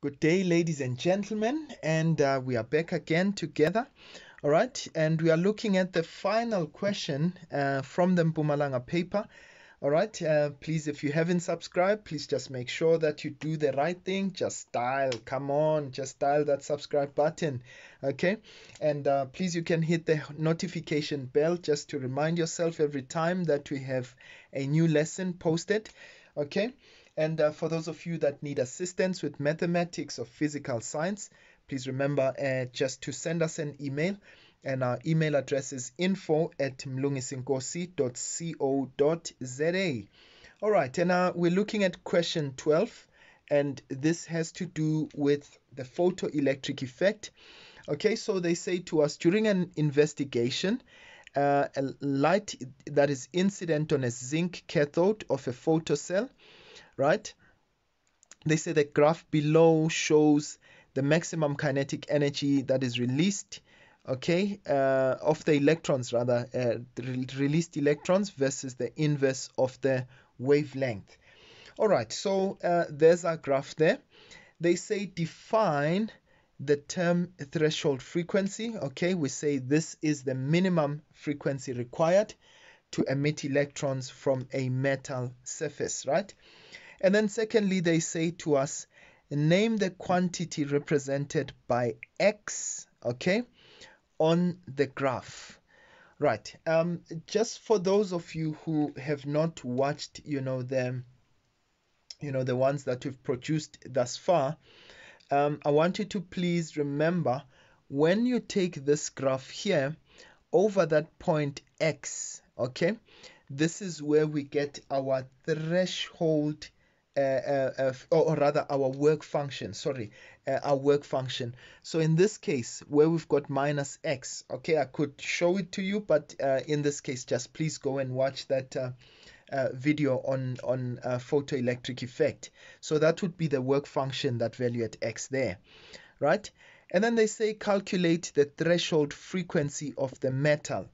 Good day, ladies and gentlemen, and we are back again together. All right, and we are looking at the final question from the Mpumalanga paper. All right, please, if you haven't subscribed, please just make sure that you do the right thing. Just come on, just dial that subscribe button. Okay, and please, you can hit the notification bell just to remind yourself every time that we have a new lesson posted. Okay. And for those of you that need assistance with mathematics or physical science, please remember just to send us an email. And our email address is info@mlungisinkosi.co.za. All right, and we're looking at question 12, and this has to do with the photoelectric effect. Okay, so they say to us during an investigation, a light that is incident on a zinc cathode of a photocell, right? They say the graph below shows the maximum kinetic energy that is released, okay, of the electrons rather, the released electrons versus the inverse of the wavelength. All right, so there's our graph there. They say define the term threshold frequency. Okay, we say this is the minimum frequency required to emit electrons from a metal surface, right? And then secondly, they say to us, name the quantity represented by X, okay, on the graph. Right. Just for those of you who have not watched, the ones that we've produced thus far, I want you to please remember when you take this graph here over that point X, okay, this is where we get our threshold or rather our work function, our work function. So in this case where we've got minus X, okay, I could show it to you, but in this case just please go and watch that video on photoelectric effect. So that would be the work function, that value at X there, right? And then they say calculate the threshold frequency of the metal.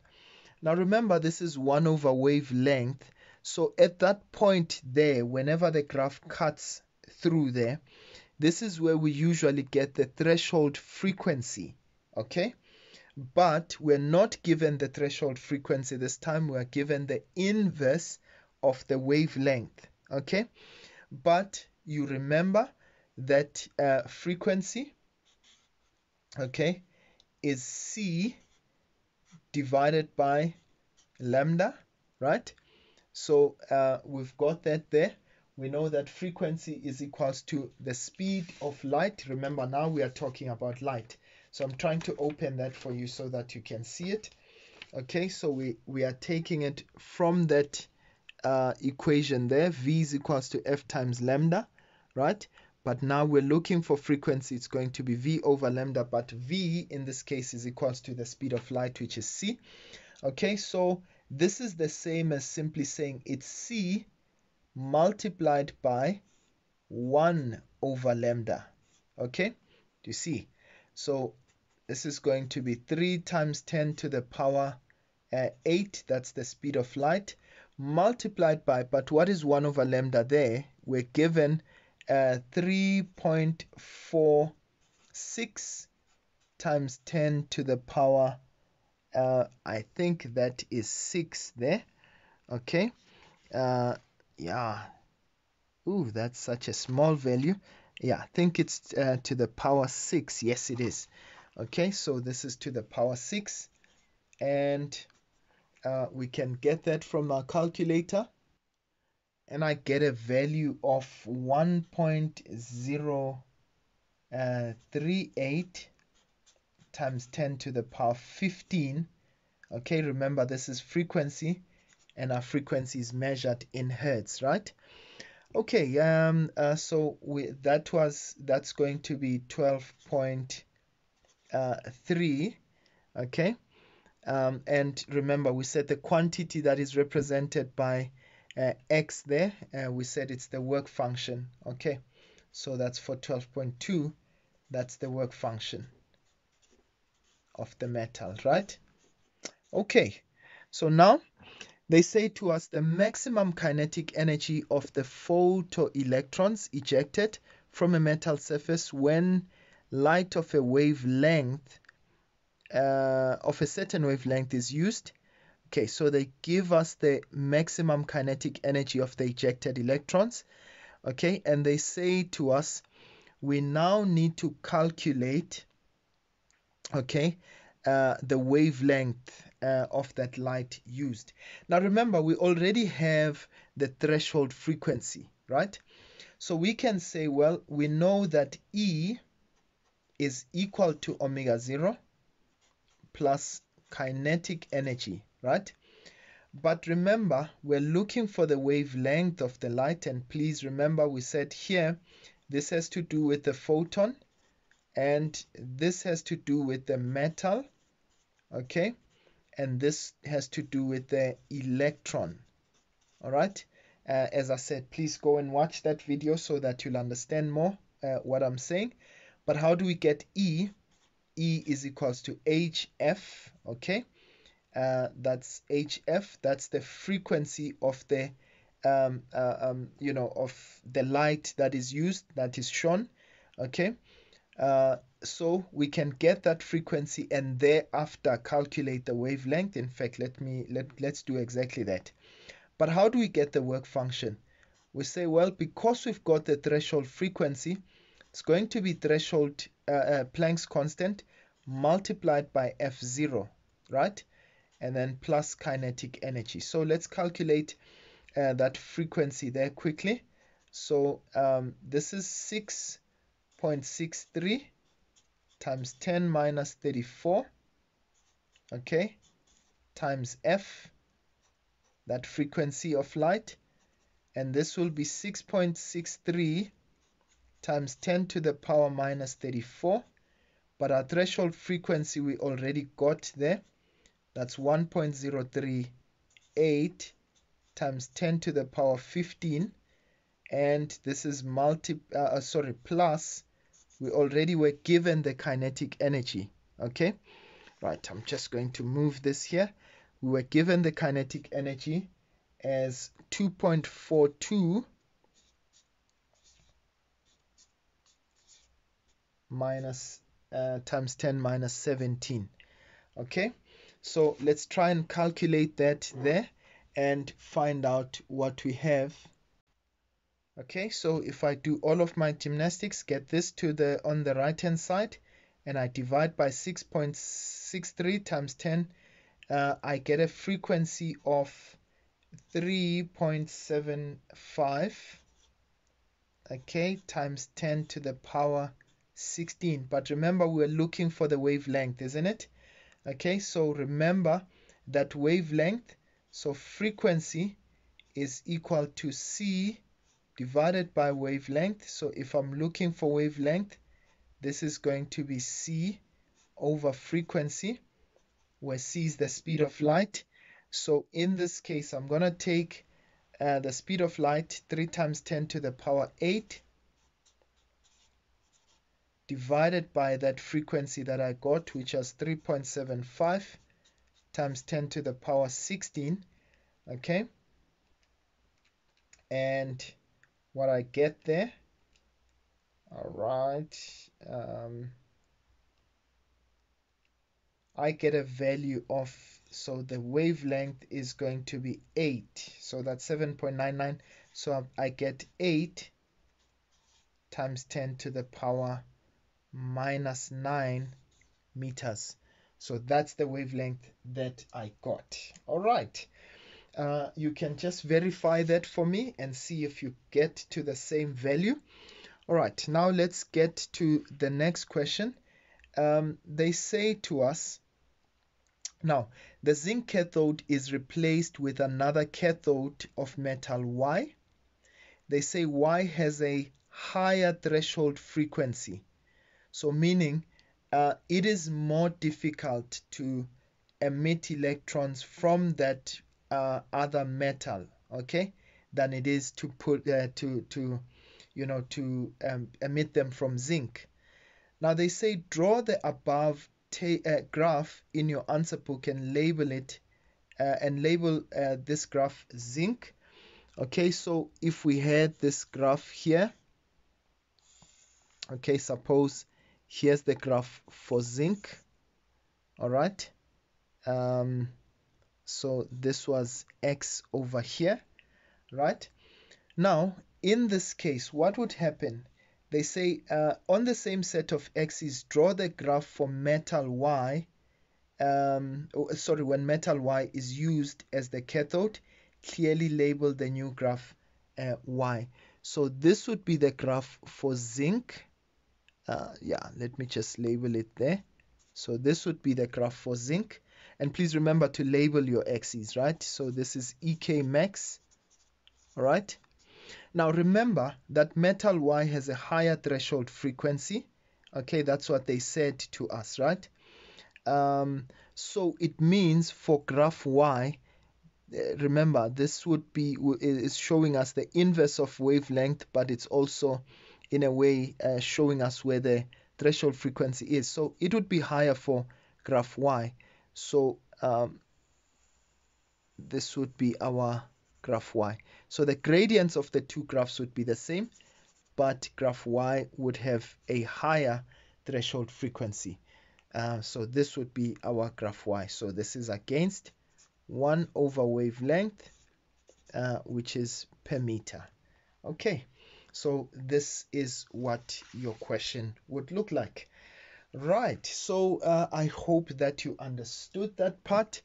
Now remember, this is 1 over wavelength. So at that point there, whenever the graph cuts through there, this is where we usually get the threshold frequency, okay? But we're not given the threshold frequency this time. We're given the inverse of the wavelength, okay? But you remember that frequency, okay, is C divided by lambda, right? So we've got that there. We know that frequency is equals to the speed of light. Remember, now we are talking about light. So I'm trying to open that for you so that you can see it. Okay, so we are taking it from that equation there. V is equals to F times lambda, right? But now we're looking for frequency. It's going to be V over lambda, but V in this case is equals to the speed of light, which is C. Okay, so this is the same as simply saying it's C multiplied by 1 over lambda. Okay, do you see? So this is going to be 3 times 10 to the power 8. That's the speed of light. Multiplied by, but what is 1 over lambda there? We're given 3.46 times 10 to the power I think that is 6 there. Okay. Yeah. Ooh, that's such a small value. Yeah, I think it's to the power 6. Yes, it is. Okay, so this is to the power 6. And we can get that from our calculator. And I get a value of 1.038 times 10 to the power 15. Okay, remember this is frequency, and our frequency is measured in hertz, right? Okay, so that's going to be 12.3. Okay, and remember we said the quantity that is represented by X there, we said it's the work function. Okay, so that's for 12.2. That's the work function of the metal, right? Okay, so now They say to us the maximum kinetic energy of the photoelectrons ejected from a metal surface when light of a wavelength of a certain wavelength is used. Okay, so they give us the maximum kinetic energy of the ejected electrons. Okay, and they say to us we now need to calculate, okay, the wavelength of that light used. Now remember, we already have the threshold frequency, right? So we can say, well, we know that E is equal to omega 0 plus kinetic energy, right? But remember, we're looking for the wavelength of the light, and please remember we said here this has to do with the photon and this has to do with the metal, okay, and this has to do with the electron. All right, as I said, please go and watch that video so that you'll understand more what I'm saying. But how do we get E? E is equals to HF, okay, that's HF, that's the frequency of the of the light that is used, that is shown, okay. So we can get that frequency and thereafter calculate the wavelength. In fact, let's do exactly that. But how do we get the work function? We say, well, because we've got the threshold frequency, it's going to be threshold Planck's constant multiplied by F0, right? And then plus kinetic energy. So let's calculate that frequency there quickly. So this is 6.63 times 10 minus 34, okay, times F, that frequency of light, and this will be 6.63 times 10 to the power minus 34, but our threshold frequency we already got there, that's 1.038 times 10 to the power 15, and this is plus, we already were given the kinetic energy, okay. Right, I'm just going to move this here. We were given the kinetic energy as 2.42 minus times 10 minus 17. Okay, so let's try and calculate that there and find out what we have. Okay, so if I do all of my gymnastics, get this to the on the right hand side, and I divide by 6.63 times 10, I get a frequency of 3.75, okay, times 10 to the power 16. But remember, we're looking for the wavelength, isn't it? Okay, so remember that wavelength, so frequency is equal to C divided by wavelength. So if I'm looking for wavelength, this is going to be C over frequency, where C is the speed of light. So in this case, I'm going to take the speed of light, 3 times 10 to the power 8, divided by that frequency that I got, which was 3.75 times 10 to the power 16, okay? And what I get there, all right, I get a value of, so the wavelength is going to be 8, so that's 7.99, so I get 8 times 10 to the power minus 9 meters. So that's the wavelength that I got. All right, you can just verify that for me and see if you get to the same value. All right, now let's get to the next question. They say to us, now the zinc cathode is replaced with another cathode of metal Y. They say Y has a higher threshold frequency, so meaning it is more difficult to emit electrons from that other metal, okay, than it is to put emit them from zinc. Now they say draw the above graph in your answer book and label it and label this graph zinc. Okay, so if we had this graph here, okay, suppose here's the graph for zinc. All right, so this was X over here, right? Now, in this case, what would happen? They say on the same set of axes, draw the graph for metal Y. When metal Y is used as the cathode, clearly label the new graph Y. So this would be the graph for zinc. Yeah, let me just label it there. So this would be the graph for zinc. And please remember to label your axes, right? So this is EK max, all right? Now remember that metal Y has a higher threshold frequency. Okay, that's what they said to us, right? So it means for graph Y, remember this would be is showing us the inverse of wavelength, but it's also in a way showing us where the threshold frequency is. So it would be higher for graph Y. So this would be our graph Y. So the gradients of the two graphs would be the same, but graph Y would have a higher threshold frequency. So this would be our graph Y. So this is against 1 over wavelength, which is per meter. Okay, so this is what your question would look like. Right, so I hope that you understood that part.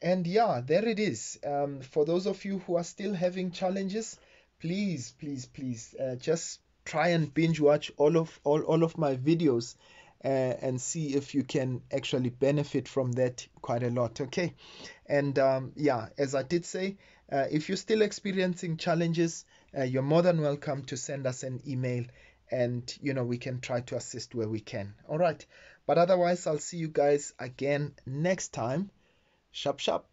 And yeah, there it is. For those of you who are still having challenges, please, please, please, just try and binge watch all of my videos and see if you can actually benefit from that quite a lot. Okay, and yeah, as I did say, if you're still experiencing challenges, you're more than welcome to send us an email, and we can try to assist where we can. All right, but otherwise, I'll see you guys again next time. Sharp, sharp.